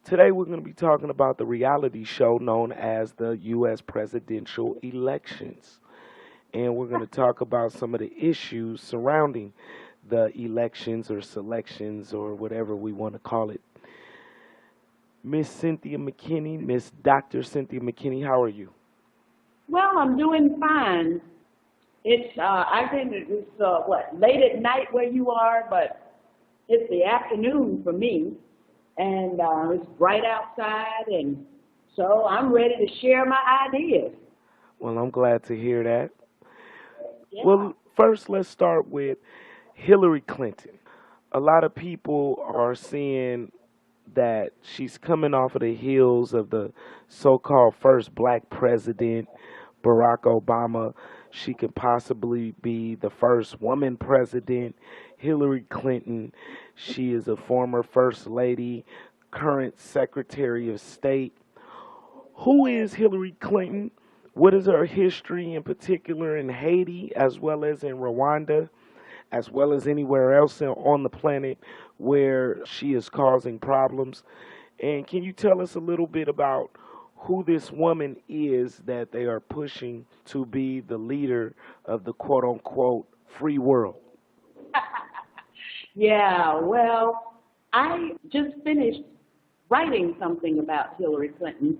Today we're going to be talking about the reality show known as the U.S. presidential elections. And we're going to talk about some of the issues surrounding the elections or selections or whatever we want to call it. Miss Cynthia McKinney, Miss Dr. Cynthia McKinney, how are you? Well, I'm doing fine. I think it's late at night where you are, but it's the afternoon for me, and it's bright outside, and so I'm ready to share my ideas. Well, I'm glad to hear that. Yeah. Well, first let's start with Hillary Clinton. A lot of people are seeing that she's coming off of the heels of the so-called first black president, Barack Obama. She could possibly be the first woman president, Hillary Clinton. She is a former first lady, current secretary of state. Who is Hillary Clinton? What is her history in particular in Haiti as well as in Rwanda, as well as anywhere else on the planet where she is causing problems? And can you tell us a little bit about who this woman is that they are pushing to be the leader of the quote unquote free world? Yeah, well, I just finished writing something about Hillary Clinton.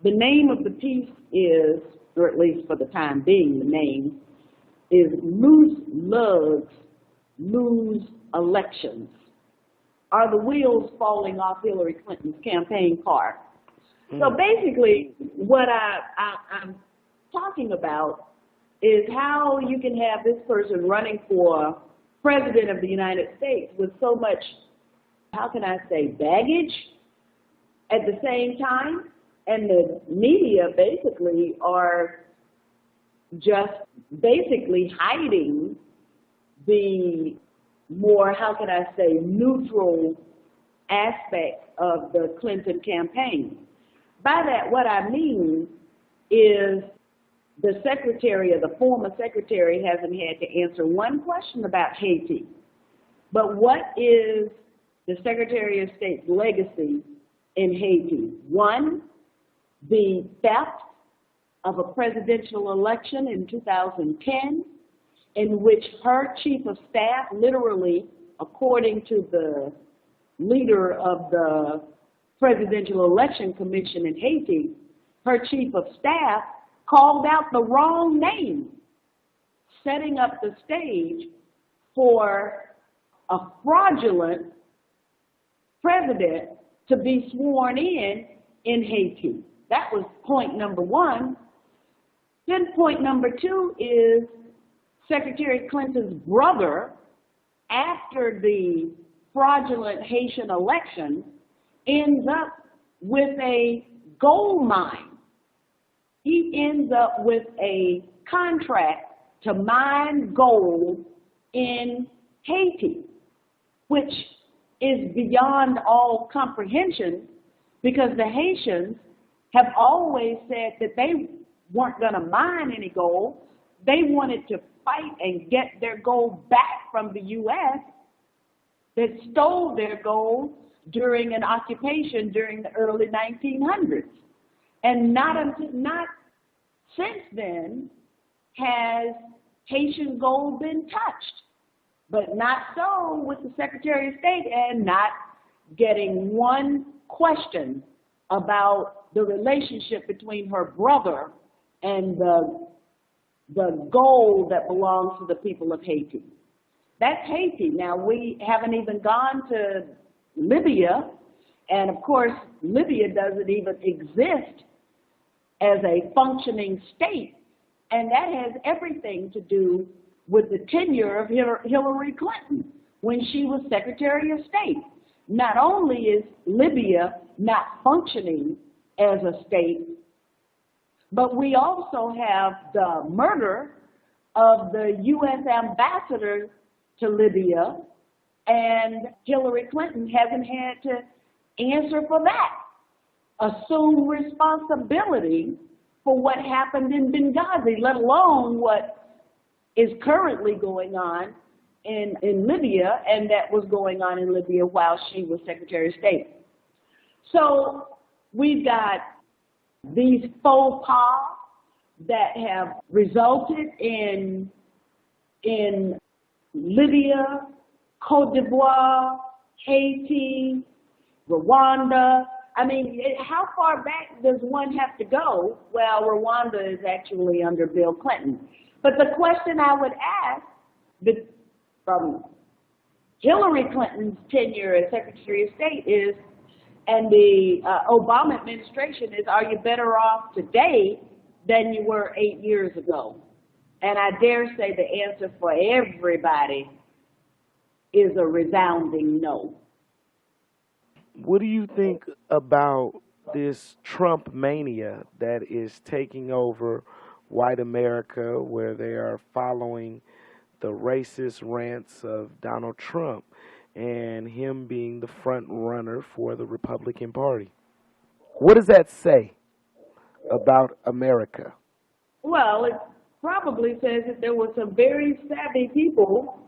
The name of the piece is, or at least for the time being, the name is Loose Lugs, Lose Elections. Are the wheels falling off Hillary Clinton's campaign car? So basically, what I'm talking about is how you can have this person running for president of the United States with so much, how can I say, baggage at the same time. And the media basically are just basically hiding the more, how can I say, neutral aspect of the Clinton campaign. By that, what I mean is the secretary or the former secretary hasn't had to answer one question about Haiti. But what is the Secretary of State's legacy in Haiti? One, the theft of a presidential election in 2010, in which her chief of staff, literally, according to the leader of the Presidential Election Commission in Haiti, her chief of staff called out the wrong name, setting up the stage for a fraudulent president to be sworn in Haiti. That was point number one. Then point number two is Secretary Clinton's brother, after the fraudulent Haitian election, ends up with a gold mine. He ends up with a contract to mine gold in Haiti, which is beyond all comprehension because the Haitians have always said that they weren't going to mine any gold. They wanted to fight and get their gold back from the U.S. that stole their gold during an occupation during the early 1900s. And not since then has Haitian gold been touched. But not so with the Secretary of State, and not getting one question about the relationship between her brother and the gold that belongs to the people of Haiti. That's Haiti. Now, we haven't even gone to Libya, and of course, Libya doesn't even exist as a functioning state, and that has everything to do with the tenure of Hillary Clinton when she was Secretary of State. Not only is Libya not functioning as a state, but we also have the murder of the U.S. ambassador to Libya, and Hillary Clinton hasn't had to answer for that, assume responsibility for what happened in Benghazi, let alone what is currently going on in Libya, and that was going on in Libya while she was Secretary of State. So we've got these faux pas that have resulted in Libya, Cote d'Ivoire, Haiti, Rwanda. I mean, how far back does one have to go? Well, Rwanda is actually under Bill Clinton. But the question I would ask from Hillary Clinton's tenure as Secretary of State is, and the Obama administration is, are you better off today than you were 8 years ago? And I dare say the answer for everybody is a resounding no. What do you think about this Trump mania that is taking over white America, where they are following the racist rants of Donald Trump and him being the front runner for the Republican Party? What does that say about America? Well, it probably says that there were some very savvy people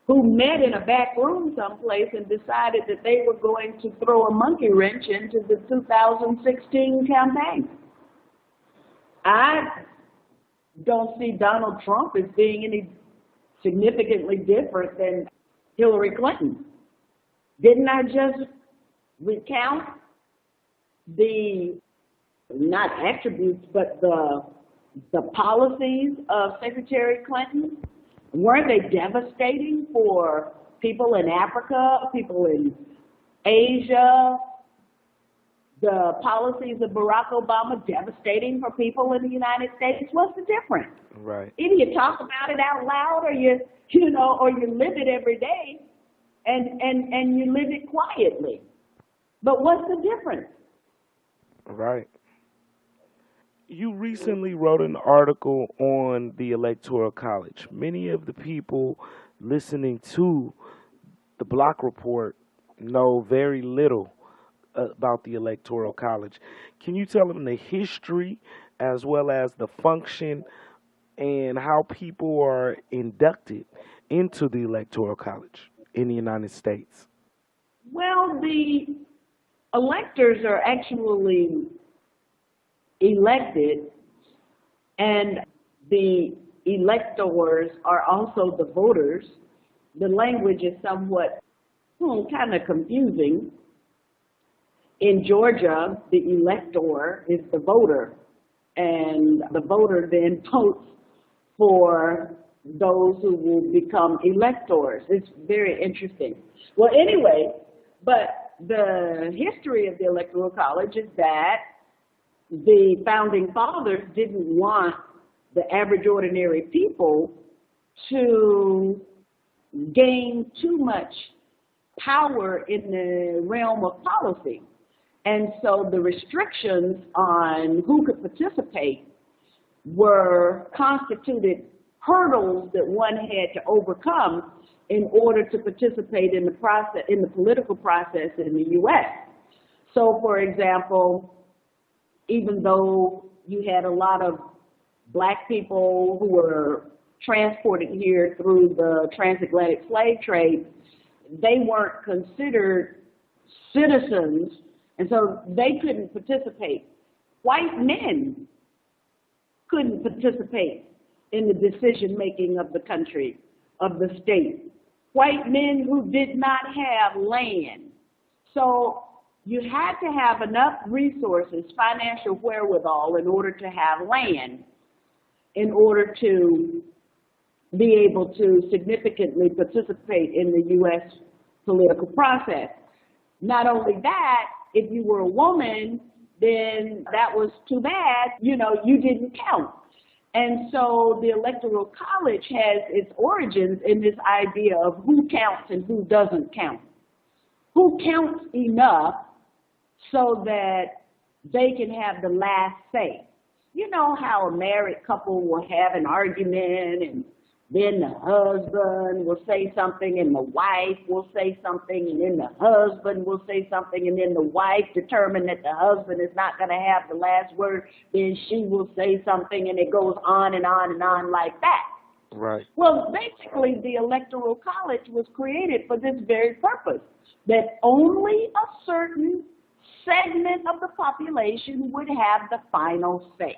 who met in a back room someplace and decided that they were going to throw a monkey wrench into the 2016 campaign. I don't see Donald Trump as being any significantly different than Hillary Clinton. Didn't I just recount the, not attributes, but the policies of Secretary Clinton? Weren't they devastating for people in Africa, people in Asia? The policies of Barack Obama devastating for people in the United States? What's the difference? Right. Either you talk about it out loud, or you live it every day, and you live it quietly. But what's the difference? Right. You recently wrote an article on the Electoral College. Many of the people listening to the Block Report know very little about the Electoral College. Can you tell them the history as well as the function and how people are inducted into the Electoral College in the United States? Well, the electors are actually elected, and the electors are also the voters. The language is somewhat kind of confusing. In Georgia, the elector is the voter, and the voter then votes for those who will become electors. It's very interesting. Well, anyway, but the history of the Electoral College is that the founding fathers didn't want the average ordinary people to gain too much power in the realm of policy. And so the restrictions on who could participate were constituted hurdles that one had to overcome in order to participate in the process, in the political process in the U.S. So, for example, even though you had a lot of black people who were transported here through the transatlantic slave trade, they weren't considered citizens, and so they couldn't participate. White men couldn't participate in the decision-making of the country, of the state. White men who did not have land. So you had to have enough resources, financial wherewithal, in order to have land, in order to be able to significantly participate in the U.S. political process. Not only that, if you were a woman, then that was too bad, you didn't count. And so the Electoral College has its origins in this idea of who counts and who doesn't count. Who counts enough so that they can have the last say. You know how a married couple will have an argument, and then the husband will say something and the wife will say something, and then the husband will say something, and then the wife, determined that the husband is not going to have the last word, then she will say something, and it goes on and on and on like that. Right. Well, basically, the Electoral College was created for this very purpose, that only a certain segment of the population would have the final say.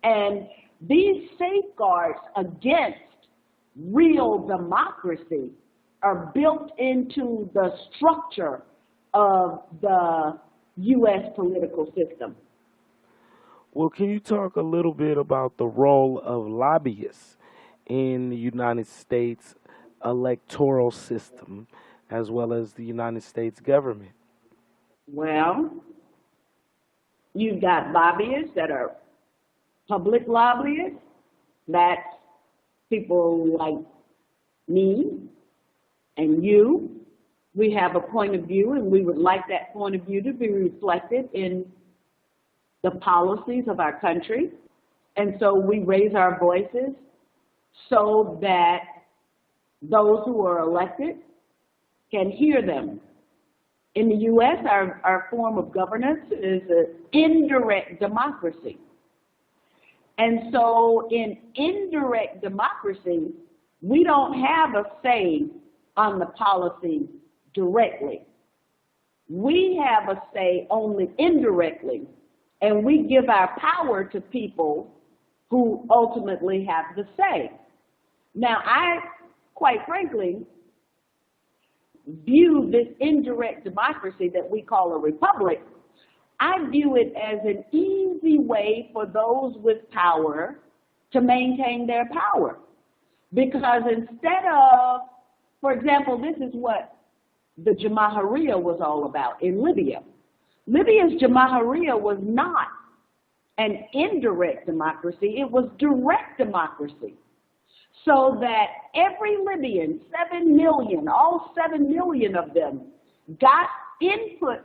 And these safeguards against real democracy are built into the structure of the U.S. political system. Well, can you talk a little bit about the role of lobbyists in the United States electoral system as well as the United States government? Well, you've got lobbyists that are public lobbyists. That's people like me and you. We have a point of view, and we would like that point of view to be reflected in the policies of our country. And so we raise our voices so that those who are elected can hear them. In the U.S., our form of governance is an indirect democracy. And so in indirect democracy, we don't have a say on the policy directly. We have a say only indirectly, and we give our power to people who ultimately have the say. Now, I, quite frankly, view this indirect democracy that we call a republic, I view it as an easy way for those with power to maintain their power. Because instead of, for example, this is what the Jamahiriya was all about in Libya. Libya's Jamahiriya was not an indirect democracy, it was direct democracy. So that every Libyan, 7 million, all 7 million of them, got input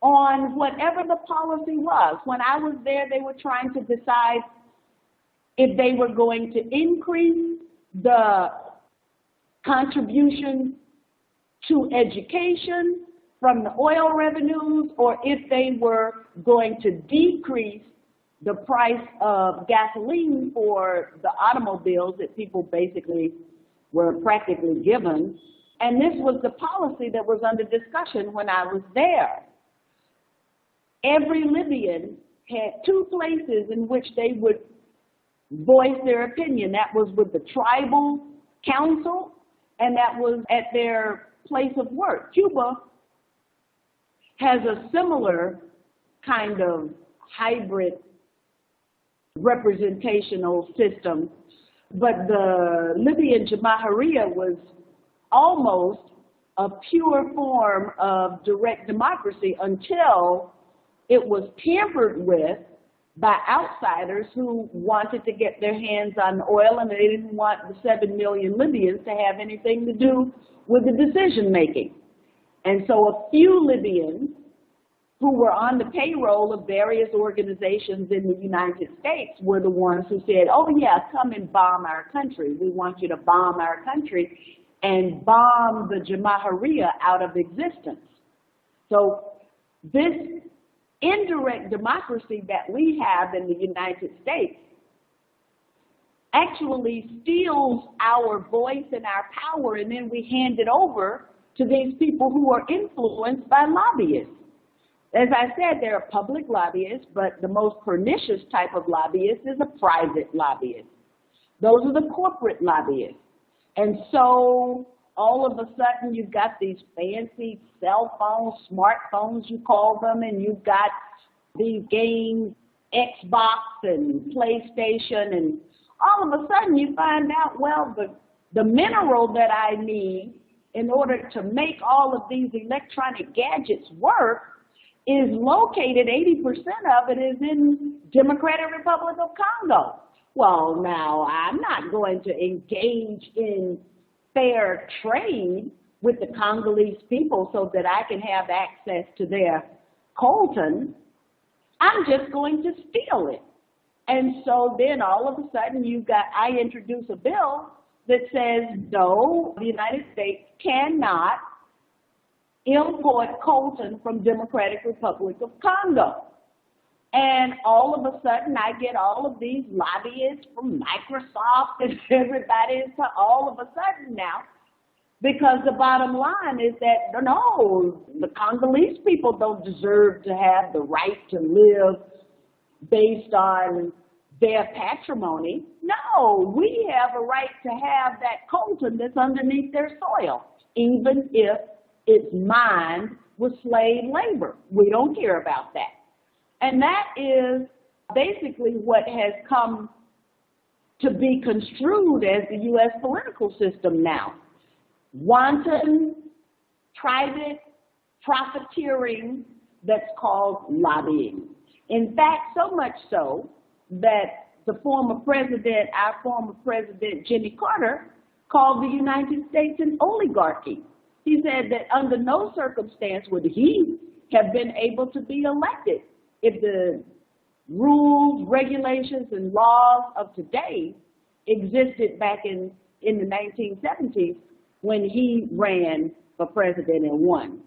on whatever the policy was. When I was there, they were trying to decide if they were going to increase the contribution to education from the oil revenues, or if they were going to decrease the price of gasoline for the automobiles that people basically were practically given. And this was the policy that was under discussion when I was there. Every Libyan had 2 places in which they would voice their opinion. That was with the tribal council, and that was at their place of work. Cuba has a similar kind of hybrid representational system, but the Libyan Jamahiriya was almost a pure form of direct democracy until it was tampered with by outsiders who wanted to get their hands on oil, and they didn't want the 7 million Libyans to have anything to do with the decision making. And so a few Libyans who were on the payroll of various organizations in the United States were the ones who said, oh yeah, come and bomb our country. We want you to bomb our country and bomb the Jamahiriya out of existence. So this indirect democracy that we have in the United States actually steals our voice and our power, and then we hand it over to these people who are influenced by lobbyists. As I said, there are public lobbyists, but the most pernicious type of lobbyist is a private lobbyist. Those are the corporate lobbyists. And so all of a sudden you've got these fancy cell phones, smartphones you call them, and you've got these games, Xbox and PlayStation, and all of a sudden you find out, well, the mineral that I need in order to make all of these electronic gadgets work is located, 80% of it is in Democratic Republic of Congo. Well, now, I'm not going to engage in fair trade with the Congolese people so that I can have access to their coltan. I'm just going to steal it. And so then all of a sudden I introduce a bill that says, no, the United States cannot import coltan from Democratic Republic of Congo. And all of a sudden, I get all of these lobbyists from Microsoft and everybody is all of a sudden now Because the bottom line is that, no, the Congolese people don't deserve to have the right to live based on their patrimony. No, we have a right to have that coltan that's underneath their soil, even if it's mined with slave labor. We don't care about that. And that is basically what has come to be construed as the U.S. political system now. Wanton, private profiteering that's called lobbying. In fact, so much so that the former president, our former president, Jimmy Carter, called the United States an oligarchy. He said that under no circumstance would he have been able to be elected if the rules, regulations, and laws of today existed back in the 1970s when he ran for president and won.